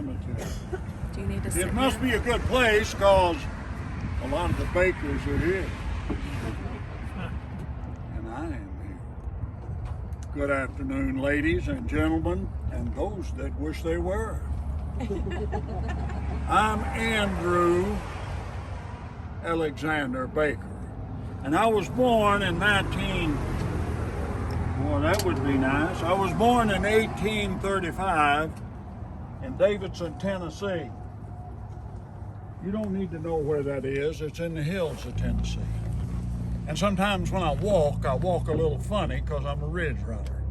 cemetery. Do you need to sit It must be a good place because a lot of the bakers are here. And I am here. Good afternoon, ladies and gentlemen, and those that wish they were. I'm Andrew Alexander Baker, and I was born in Boy, that would be nice. I was born in 1835 in Davidson, Tennessee. You don't need to know where that is. It's in the hills of Tennessee. And sometimes when I walk a little funny because I'm a ridge runner.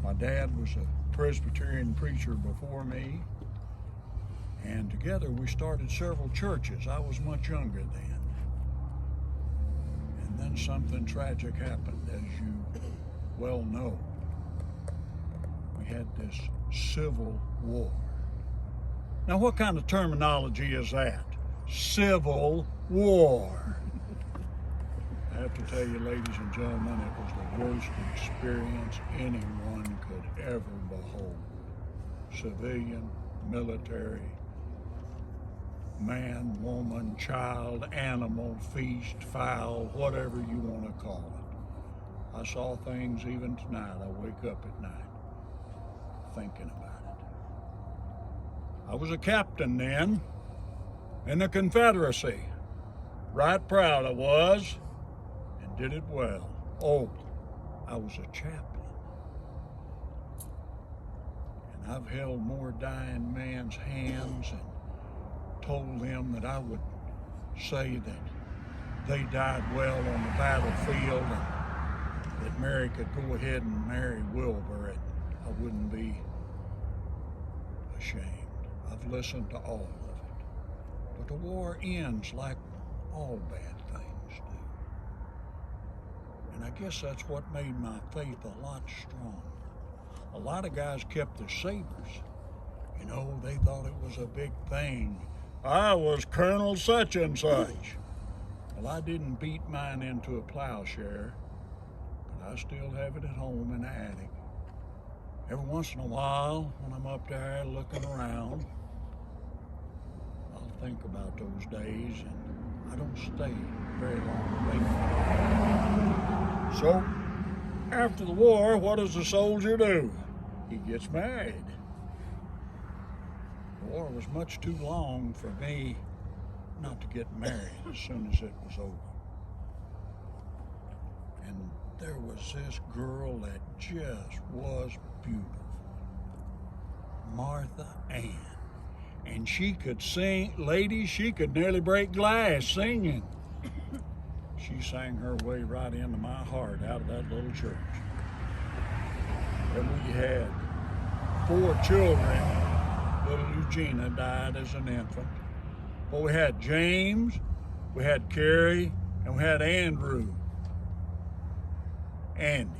My dad was a Presbyterian preacher before me, and together we started several churches. I was much younger then. And then something tragic happened, as you well know. We had this civil war. Now, what kind of terminology is that? Civil war. I have to tell you, ladies and gentlemen, it was the worst experience anyone could ever behold. Civilian, military, man, woman, child, animal, feast, fowl, whatever you want to call it. I saw things even tonight. I wake up at night thinking about it. I was a captain then in the Confederacy. Right proud I was, and did it well. Oh, I was a chaplain. And I've held more dying men's hands and told them that I would say that they died well on the battlefield and that Mary could go ahead and marry Wilbur and I wouldn't be ashamed. I've listened to all of it. But the war ends like all bad things do. And I guess that's what made my faith a lot stronger. A lot of guys kept their sabers. You know, they thought it was a big thing. I was Colonel such and such. Well, I didn't beat mine into a plowshare, but I still have it at home in the attic. Every once in a while, when I'm up there looking around, I'll think about those days, and I don't stay very long away. So, after the war, what does the soldier do? He gets married. The war was much too long for me not to get married as soon as it was over. And there was this girl that just was beautiful, Martha Ann. And she could sing, ladies, she could nearly break glass singing. She sang her way right into my heart out of that little church. And we had 4 children. Little Eugenia died as an infant. But we had James, we had Carrie, and we had Andy. And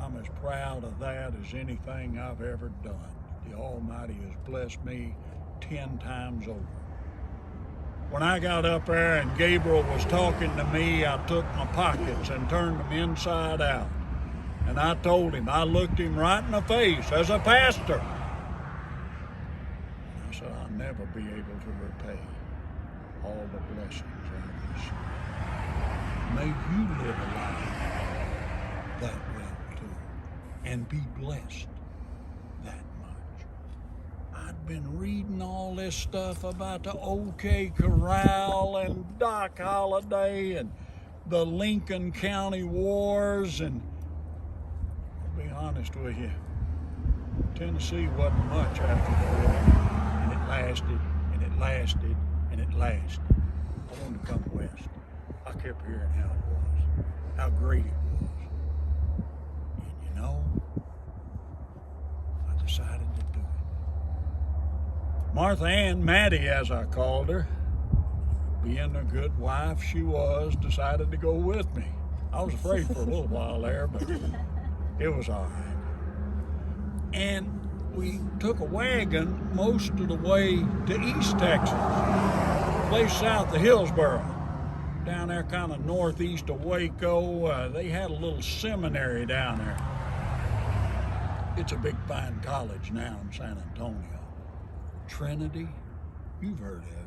I'm as proud of that as anything I've ever done. The Almighty has blessed me 10 times over. When I got up there and Gabriel was talking to me, I took my pockets and turned them inside out. And I told him, I looked him right in the face as a pastor. And I said, I'll never be able to repay all the blessings I've received. May you live a life that well too, and be blessed that much. I'd been reading all this stuff about the OK Corral and Doc Holliday and the Lincoln County Wars, and I'll be honest with you, Tennessee wasn't much after the war, and it lasted, and it lasted, and it lasted. I wanted to come west. I kept hearing how it was, how great it was. And you know, I decided to do it. Martha Ann, Maddie as I called her, being a good wife she was, decided to go with me. I was afraid for a little while there, but it was all right. And we took a wagon most of the way to East Texas, a place south of Hillsboro. Down there kind of northeast of Waco, they had a little seminary down there. It's a big fine college now in San Antonio. Trinity, you've heard of it.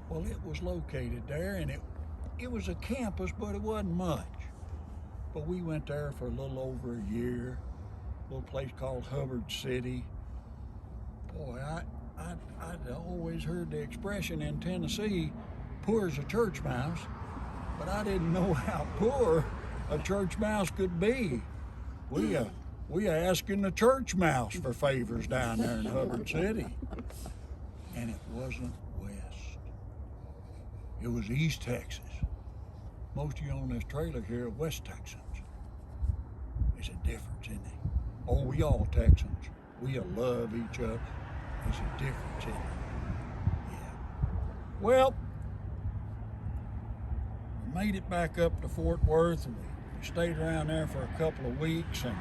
Well, it was located there, and it was a campus, but it wasn't much. But we went there for a little over a year, a little place called Hubbard City. Boy, I'd always heard the expression in Tennessee, poor as a church mouse, but I didn't know how poor a church mouse could be. We asking the church mouse for favors down there in Hubbard City. And it wasn't west. It was East Texas. Most of you on this trailer here are West Texans. There's a difference, isn't there? Oh, we all Texans. We all love each other. There's a difference, isn't there? Yeah. Well, we made it back up to Fort Worth, and we stayed around there for a couple of weeks, and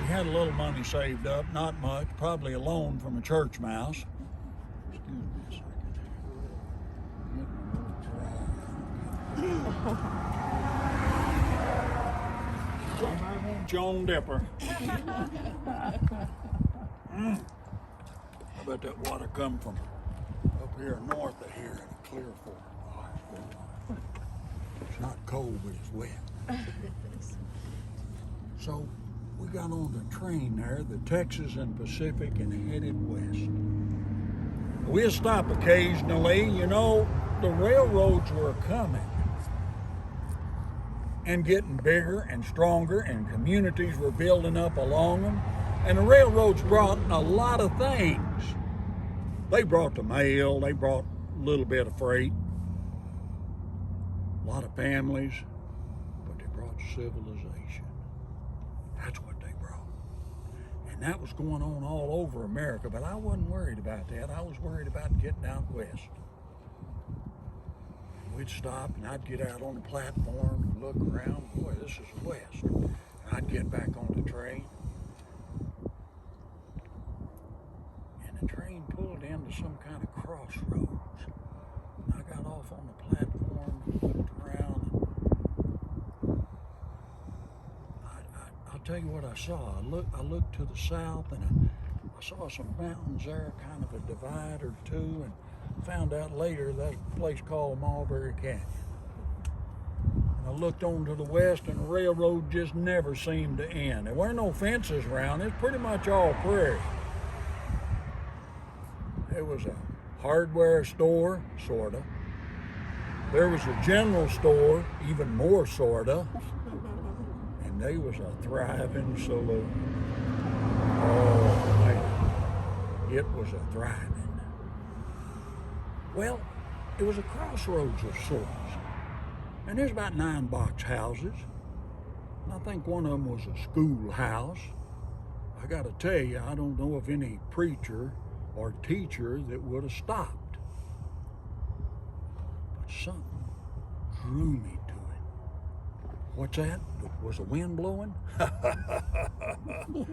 we had a little money saved up, not much, probably a loan from a church mouse. Excuse me a second. I want John Dipper. I bet that water come from up here north of here in Clear Fork. Oh, it's not cold, but it's wet. So we got on the train there, the Texas and Pacific, and headed west. We'll stop occasionally. You know, the railroads were coming and getting bigger and stronger, and communities were building up along them. And the railroads brought a lot of things. They brought the mail, they brought a little bit of freight, a lot of families, but they brought civilization. That's what they brought. And that was going on all over America, but I wasn't worried about that. I was worried about getting out west. We'd stop and I'd get out on the platform and look around. Boy, this is west. And I'd get back on the train. And the train pulled into some kind of crossroads. I got off on the platform and looked around. I'll tell you what I saw. I looked to the south, and I saw some mountains there, kind of a divide or two, and found out later that place called Mulberry Canyon. And I looked on to the west, and the railroad just never seemed to end. There weren't no fences around. It's pretty much all prairie. There was a hardware store, sorta. There was a general store, even more sorta. And there was a thriving saloon. Oh, man. It was a thriving. Well, it was a crossroads of sorts. And there's about 9 box houses. And I think one of them was a schoolhouse. I gotta tell you, I don't know of any preacher or teacher that would have stopped. But something drew me to it. What's that? Was the wind blowing?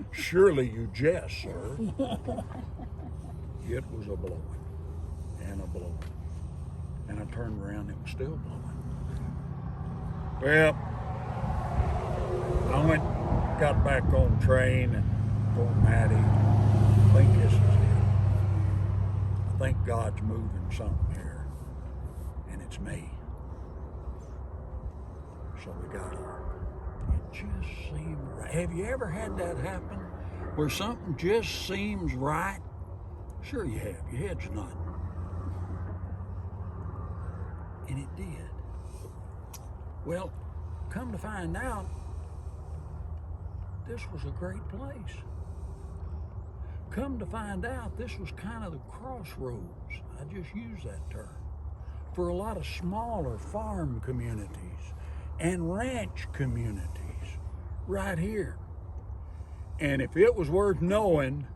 Surely you jest, sir. It was a blowing and a blowing. And I turned around, it was still blowing. Well, I got back on the train and told Maddie, I think this is it. I think God's moving something here, and it's me. So we got her. It just seemed right. Have you ever had that happen? Where something just seems right? Sure you have. Your head's nodding. And it did. Well, come to find out, this was a great place. Come to find out, this was kind of the crossroads. I just use that term. For a lot of smaller farm communities and ranch communities right here. And if it was worth knowing,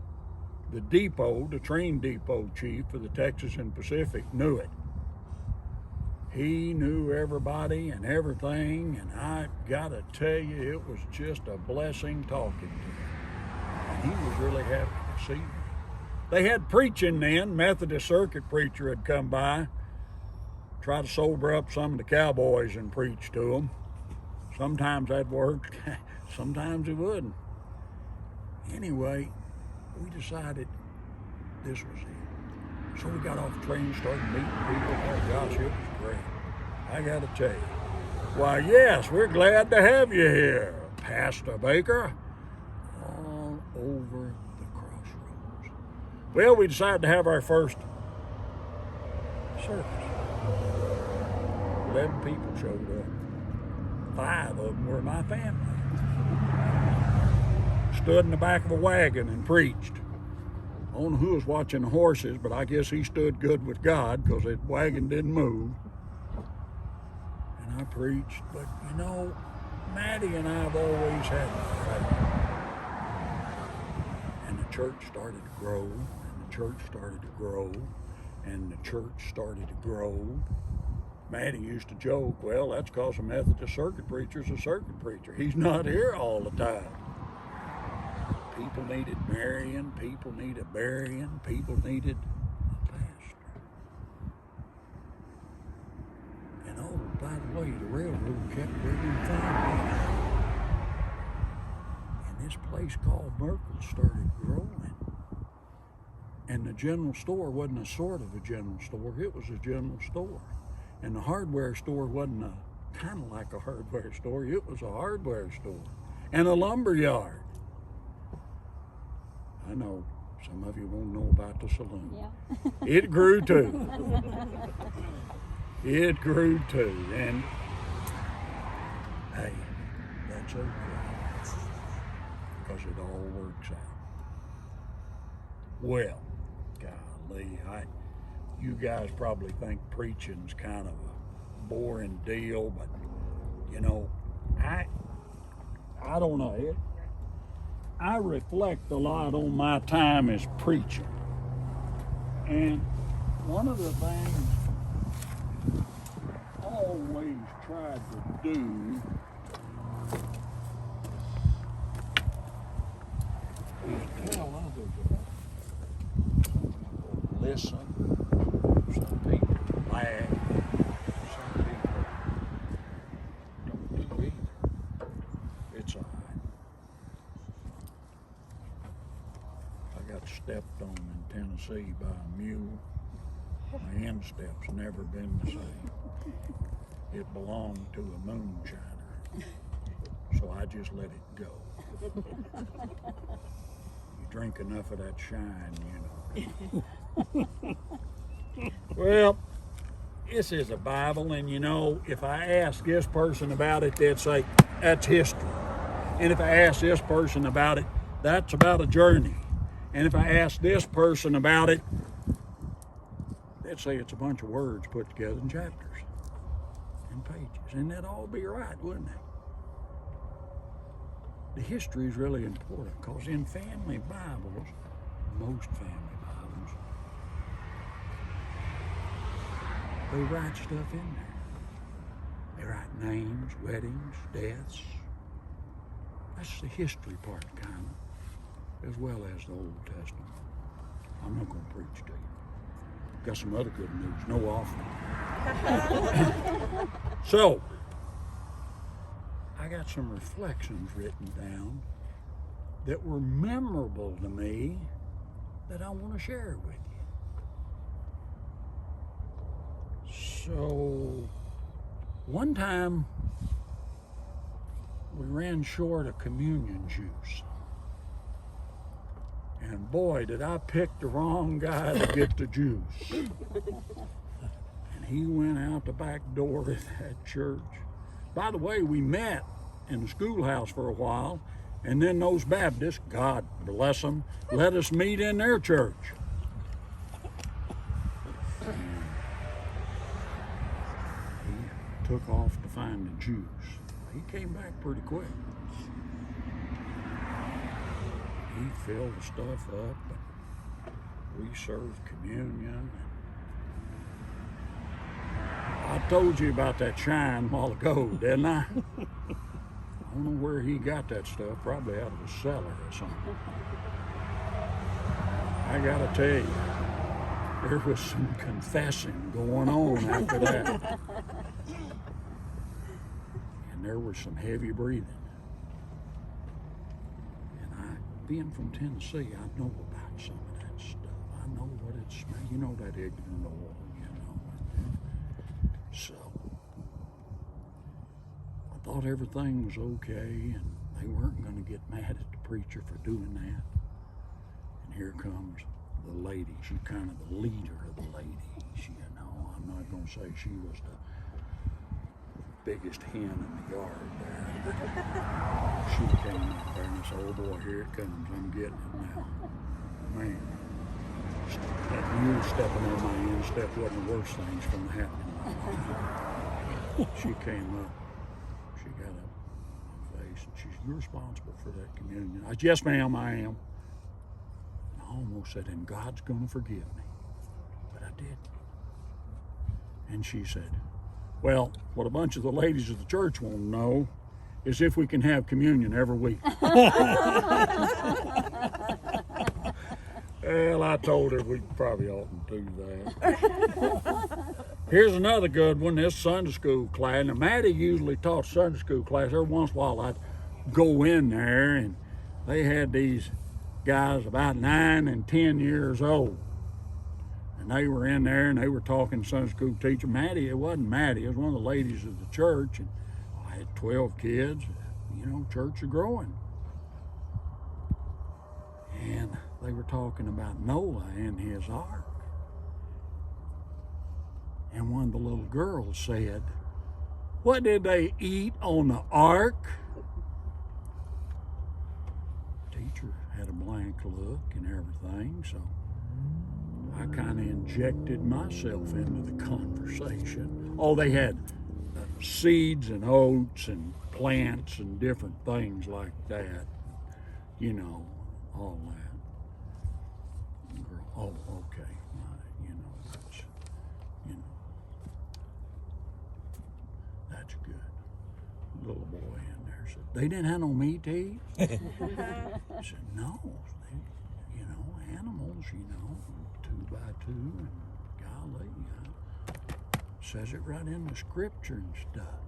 the depot, the train depot chief for the Texas and Pacific knew it. He knew everybody and everything, and I gotta tell you, it was just a blessing talking to him. And he was really happy to see me. They had preaching then. Methodist circuit preacher had come by, try to sober up some of the cowboys and preach to them. Sometimes that worked, sometimes it wouldn't. Anyway, we decided this was it. So we got off the train, started meeting people. Oh gosh, it was great. I gotta tell you. Why, yes, we're glad to have you here, Pastor Baker. All over the crossroads. Well, we decided to have our first service. 11 people showed up. 5 of them were my family. Stood in the back of a wagon and preached. I don't know who was watching the horses, but I guess he stood good with God because the wagon didn't move. And I preached, but you know, Maddie and I have always had faith. And the church started to grow, and the church started to grow, and the church started to grow. Maddie used to joke, well, that's because a Methodist circuit preacher's a circuit preacher. He's not here all the time. People needed marrying, people needed burying, people needed a pastor. And oh, by the way, the railroad kept bringing families. And this place called Merkel started growing. And the general store wasn't a sort of a general store, it was a general store. And the hardware store wasn't kind of like a hardware store, it was a hardware store. And a lumber yard. I know some of you won't know about the saloon. Yeah. It grew too. It grew too. And hey, that's okay. Because it all works out. Well, golly, you guys probably think preaching's kind of a boring deal, but you know, I don't know. I reflect a lot on my time as preaching. And one of the things I always tried to do is tell others about it. Listen. Some people laugh. Some people don't do either. It's all right. I got stepped on in Tennessee by a mule. My instep's never been the same. It belonged to a moonshiner, so I just let it go. You drink enough of that shine, you know. Well, this is a Bible, and you know, if I ask this person about it, they'd say, that's history. And if I ask this person about it, that's about a journey. And if I ask this person about it, they'd say it's a bunch of words put together in chapters and pages. And that'd all be right, wouldn't it? The history is really important because in family Bibles, most family Bibles, they write stuff in there. They write names, weddings, deaths. That's the history part, kind of, as well as the Old Testament. I'm not going to preach to you. Got some other good news, no offering. So, I got some reflections written down that were memorable to me that I want to share with you. So, one time we ran short of communion juice. And boy, did I pick the wrong guy to get the juice. And he went out the back door of that church. By the way, we met in the schoolhouse for a while, and then those Baptists, God bless them, let us meet in their church. And he took off to find the juice. He came back pretty quick. He filled the stuff up, and we served communion. I told you about that shine a while ago, didn't I? I don't know where he got that stuff, probably out of the cellar or something. I gotta tell you, there was some confessing going on after that. And there was some heavy breathing. And being from Tennessee, I know about some of that stuff. I know what it's, you know, that ignorant oil, you know. So I thought everything was okay, and they weren't going to get mad at the preacher for doing that. And here comes the lady. She's kind of the leader of the ladies, you know. I'm not going to say she was the biggest hen in the yard there. She came up there and I said, oh boy, here it comes. I'm getting it now. Man, that mule stepping on my instep wasn't the worst things from happening in my life. She came up. She got up in my face and she said, you're responsible for that communion. I said, yes, ma'am, I am. And I almost said, and God's going to forgive me. But I didn't. And she said, well, what a bunch of the ladies of the church want to know is if we can have communion every week. Well, I told her we probably oughtn't do that. Here's another good one, this Sunday school class. Now, Maddie usually taught Sunday school class. Every once in a while, I'd go in there, and they had these guys about 9 and 10 years old. And they were in there, and they were talking to Sunday school teacher. Maddie, it wasn't Maddie, it was one of the ladies of the church. And I had 12 kids. You know, church is growing. And they were talking about Noah and his ark. And one of the little girls said, what did they eat on the ark? Teacher had a blank look and everything, so I kind of injected myself into the conversation. Oh, they had seeds and oats and plants and different things like that, you know, all that. Girl, oh, okay, you know, that's, you know, that's good. Little boy in there said, they didn't have no meat to eat? I said, no, they, you know, animals, you know, 2 by 2, and golly, says it right in the scripture and stuff.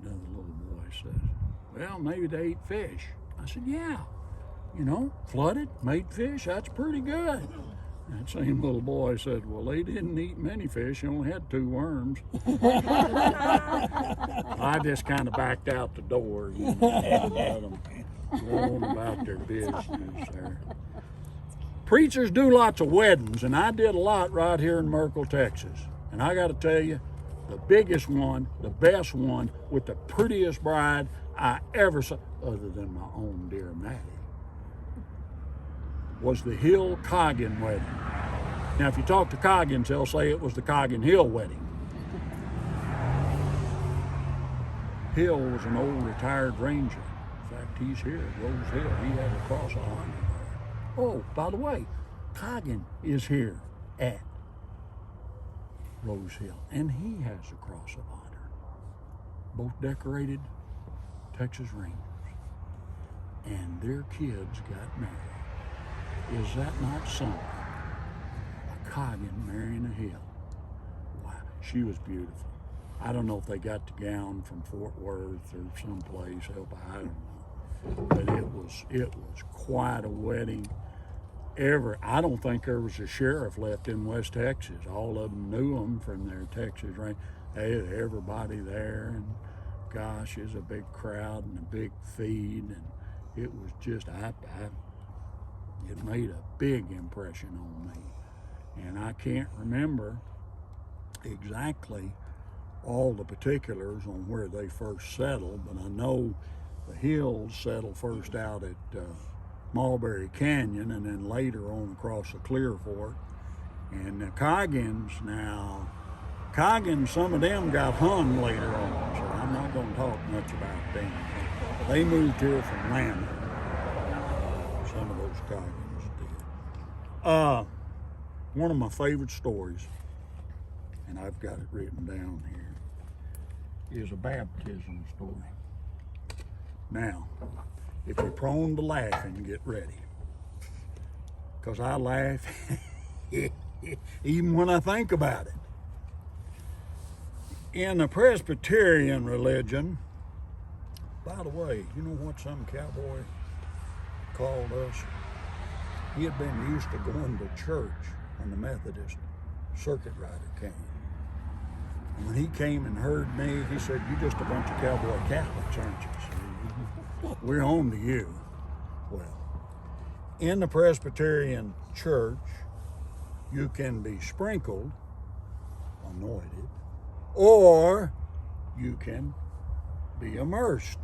Another little boy says, well, maybe they ate fish. I said, yeah, you know, flooded, made fish, that's pretty good. That same little boy said, well, they didn't eat many fish, they only had 2 worms. I just kind of backed out the door, you know, let them go on about their business there. Preachers do lots of weddings, and I did a lot right here in Merkel, Texas. And I got to tell you, the biggest one, the best one, with the prettiest bride I ever saw, other than my own dear Maddie, was the Hill Coggin wedding. Now, if you talk to Coggins, they'll say it was the Coggin Hill wedding. Hill was an old retired ranger. In fact, he's here at Rose Hill. He had a cross of honor. Oh, by the way, Coggin is here at Rose Hill, and he has a cross of honor. Both decorated Texas Rangers, and their kids got married. Is that not something? A Coggin marrying a Hill. Wow, she was beautiful. I don't know if they got the gown from Fort Worth or someplace else, I don't know. But it was quite a wedding. I don't think there was a sheriff left in West Texas. All of them knew them from their Texas range. Everybody there, and gosh, it was a big crowd and a big feed, and it was just, it made a big impression on me. And I can't remember exactly all the particulars on where they first settled, but I know the Hills settled first out at Mulberry Canyon, and then later on across the Clear Fork. And the Coggins, some of them got hung later on, so I'm not going to talk much about them. They moved here from Atlanta. Some of those Coggins did. One of my favorite stories, and I've got it written down here, is a baptism story. Now, if you're prone to laughing, get ready. Because I laugh even when I think about it. In the Presbyterian religion, By the way, you know what some cowboy called us? He had been used to going to church when the Methodist circuit rider came. And when he came and heard me, he said, "You just a bunch of cowboy Catholics, aren't you? We're home to you." Well, in the Presbyterian church, you can be sprinkled, anointed, or you can be immersed.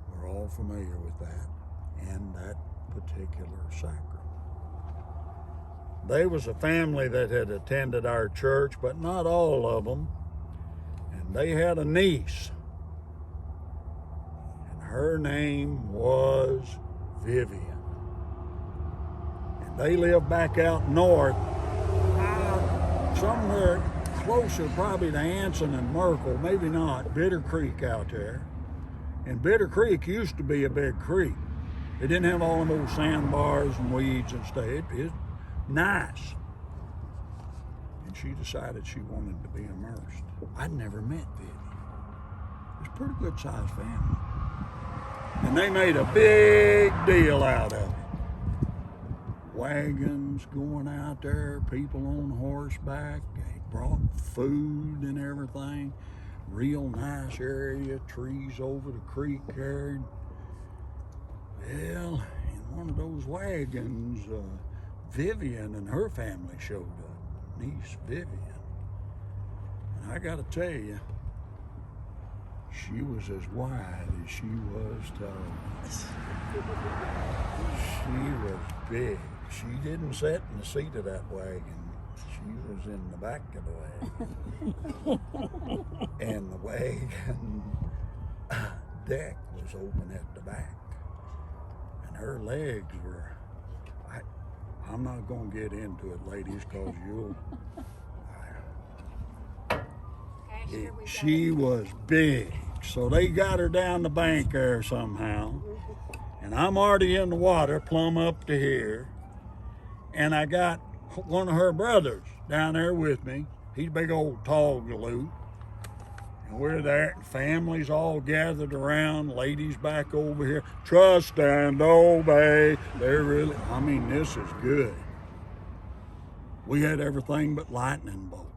We're all familiar with that and that particular sacrament. There was a family that had attended our church, but not all of them. And they had a niece. And her name was Vivian. And they lived back out north, somewhere closer probably to Anson and Merkel, maybe not, Bitter Creek out there. And Bitter Creek used to be a big creek. It didn't have all those sandbars and weeds and stuff. It's nice. And she decided she wanted to be immersed. I'd never met Vivian. It was a pretty good sized family. And they made a big deal out of it. Wagons going out there, people on horseback. They brought food and everything. Real nice area, trees over the creek there. Well, in one of those wagons, Vivian and her family showed up, niece Vivian. And I gotta tell you, she was as wide as she was tall. She was big. She didn't sit in the seat of that wagon. She was in the back of the wagon. And the wagon deck was open at the back. And her legs were, I'm not going to get into it, ladies, because she was big. So they got her down the bank there somehow. And I'm already in the water, plumb up to here. And I got one of her brothers down there with me. He's a big old tall galoot. And we're there, families all gathered around, ladies back over here. Trust and obey. They're really, this is good. We had everything but lightning bolts.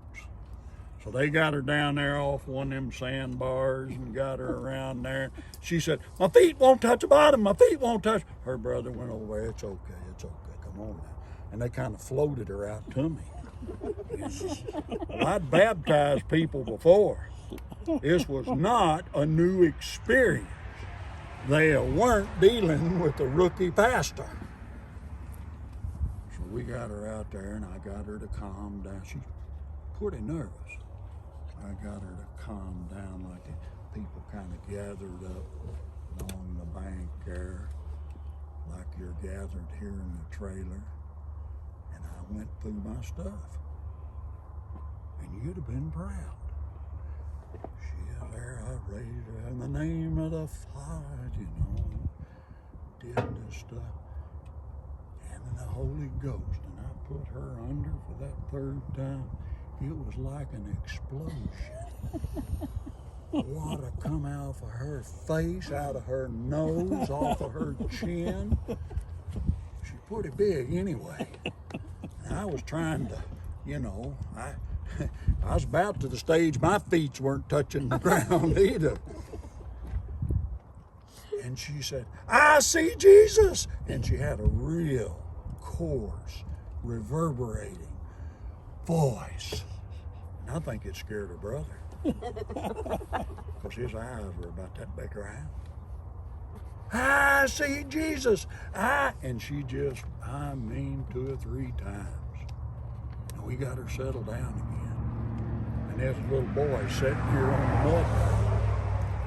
So they got her down there off one of them sandbars and got her around there. She said, "My feet won't touch the bottom, my feet won't touch." Her brother went over there, it's okay, come on now. And they kind of floated her out to me. Well, I'd baptized people before. This was not a new experience. They weren't dealing with a rookie pastor. So we got her out there and I got her to calm down. She's pretty nervous. I got her to calm down like that. People kind of gathered up along the bank there, like you're gathered here in the trailer. And I went through my stuff. And you'd have been proud. She is there, I raised her in the name of the Father, did this stuff. And then the Holy Ghost, and I put her under for that third time. It was like an explosion. Water come out of her face, out of her nose, off of her chin. She's pretty big anyway. And I was trying to, I was about to the stage, my feet weren't touching the ground either. And she said, "I see Jesus." And she had a real coarse, reverberating voice. And I think it scared her brother. Because his eyes were about that big around. "I see Jesus." And she just, 2 or 3 times. And we got her settled down again. And there's a little boy sitting here on the mud.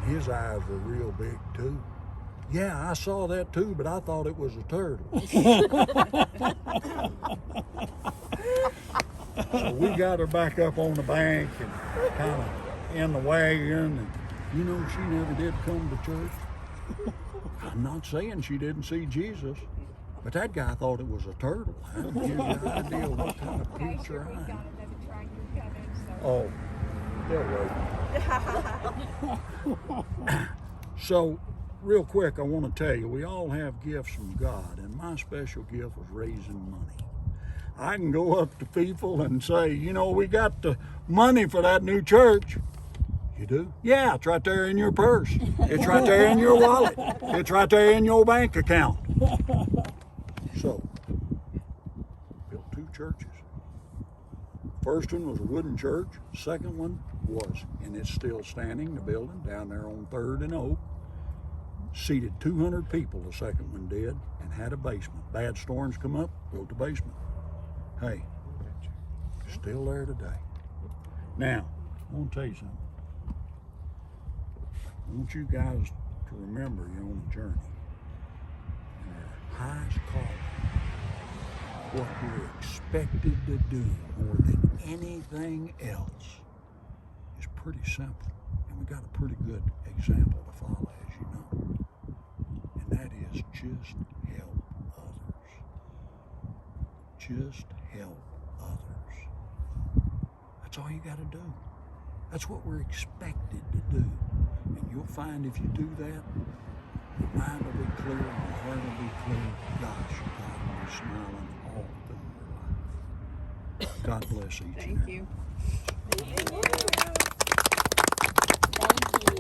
His eyes were real big too. Yeah, I saw that too, but I thought it was a turtle. So we got her back up on the bank and kind of in the wagon. And she never did come to church. I'm not saying she didn't see Jesus, but that guy thought it was a turtle. That'll give you an idea of what kind of preacher I am. Oh, they'll wait. So, real quick, I want to tell you, we all have gifts from God, and my special gift was raising money. I can go up to people and say, you know, we got the money for that new church. You do? Yeah, it's right there in your purse. It's right there in your wallet. It's right there in your bank account. So, built 2 churches. First one was a wooden church. Second one was, and it's still standing, the building down there on 3rd and Oak. Seated 200 people, the second one did, and had a basement. Bad storms come up, built the basement. Hey, still there today. Now, I want to tell you something. I want you guys to remember you're on a journey. And our highest calling, what we're expected to do more than anything else, is pretty simple. And we got a pretty good example to follow, as you know. And that is just help others. Just help others. That's all you got to do. That's what we're expected to do. And you'll find if you do that, your mind will be clear, your heart will be clear. Gosh, God will be smiling all through your life. God bless each and every one. Thank you.